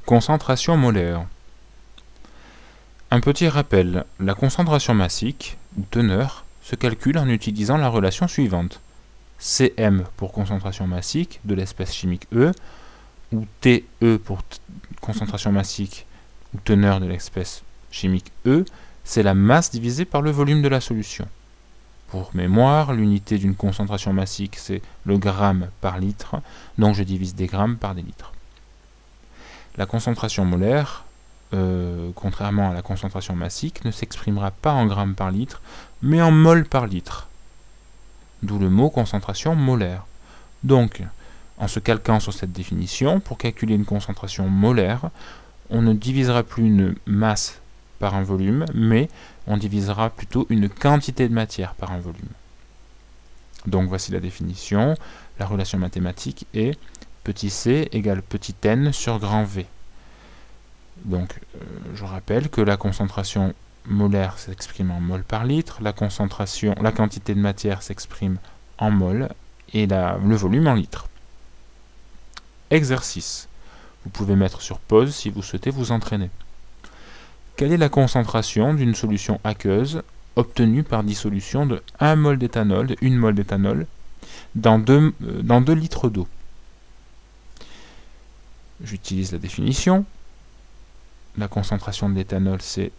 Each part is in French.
Concentration molaire. Un petit rappel, la concentration massique, ou teneur, se calcule en utilisant la relation suivante. Cm pour concentration massique de l'espèce chimique E, ou Te pour concentration massique ou teneur de l'espèce chimique E, c'est la masse divisée par le volume de la solution. Pour mémoire, l'unité d'une concentration massique, c'est le gramme par litre, donc je divise des grammes par des litres. La concentration molaire, contrairement à la concentration massique, ne s'exprimera pas en grammes par litre, mais en mol par litre. D'où le mot concentration molaire. Donc, en se calquant sur cette définition, pour calculer une concentration molaire, on ne divisera plus une masse par un volume, mais on divisera plutôt une quantité de matière par un volume. Donc voici la définition. La relation mathématique est petit c égale petit n sur grand V. Donc je rappelle que la concentration molaire s'exprime en mol par litre, la quantité de matière s'exprime en mol et le volume en litres. Exercice. Vous pouvez mettre sur pause si vous souhaitez vous entraîner. Quelle est la concentration d'une solution aqueuse obtenue par dissolution de 1 mol d'éthanol, de 1 mol d'éthanol, dans 2 litres d'eau? J'utilise la définition. La concentration de l'éthanol, c'est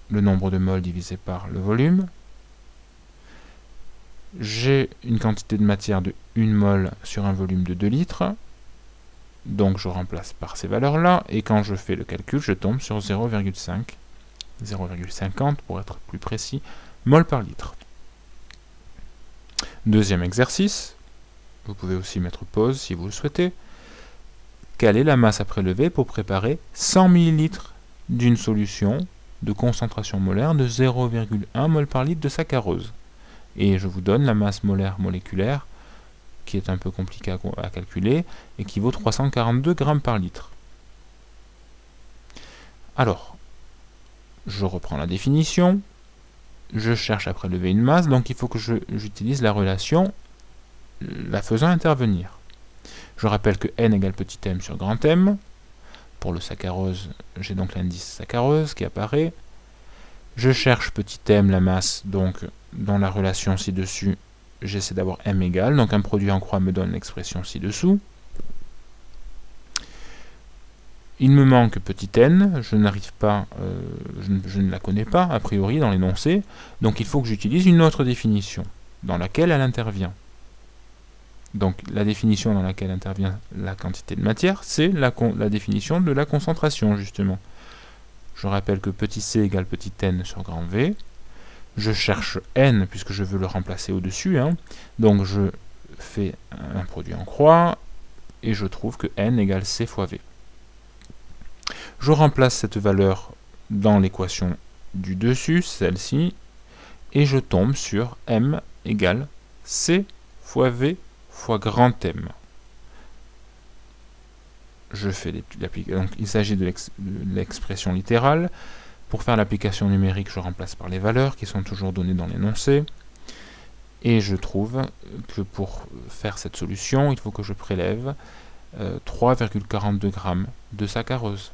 le nombre de moles divisé par le volume. J'ai une quantité de matière de 1 mol sur un volume de 2 litres. Donc je remplace par ces valeurs-là, et quand je fais le calcul, je tombe sur 0,50 pour être plus précis, mol par litre. Deuxième exercice, vous pouvez aussi mettre pause si vous le souhaitez. Quelle est la masse à prélever pour préparer 100 ml d'une solution de concentration molaire de 0,1 mol par litre de saccharose? Et je vous donne la masse molaire moléculaire, qui est un peu compliqué à calculer, et qui vaut 342 grammes par litre. Alors, je reprends la définition, je cherche à prélever une masse, donc il faut que j'utilise la relation la faisant intervenir. Je rappelle que n égale petit m sur grand M. Pour le saccharose, j'ai donc l'indice saccharose qui apparaît. Je cherche petit m, la masse, donc dans la relation ci-dessus, j'essaie d'avoir m égale, donc un produit en croix me donne l'expression ci-dessous. Il me manque petit n, je n'arrive pas, je ne la connais pas a priori dans l'énoncé, donc il faut que j'utilise une autre définition dans laquelle elle intervient. Donc la définition dans laquelle intervient la quantité de matière, c'est la définition de la concentration justement. Je rappelle que petit c égale petit n sur grand V. Je cherche n puisque je veux le remplacer au-dessus, donc je fais un produit en croix et je trouve que n égale c fois v. Je remplace cette valeur dans l'équation du dessus, celle-ci, et je tombe sur m égale c fois v fois grand M. Je fais donc il s'agit de l'expression littérale. Pour faire l'application numérique, je remplace par les valeurs qui sont toujours données dans l'énoncé. Et je trouve que pour faire cette solution, il faut que je prélève 3,42 grammes de saccharose.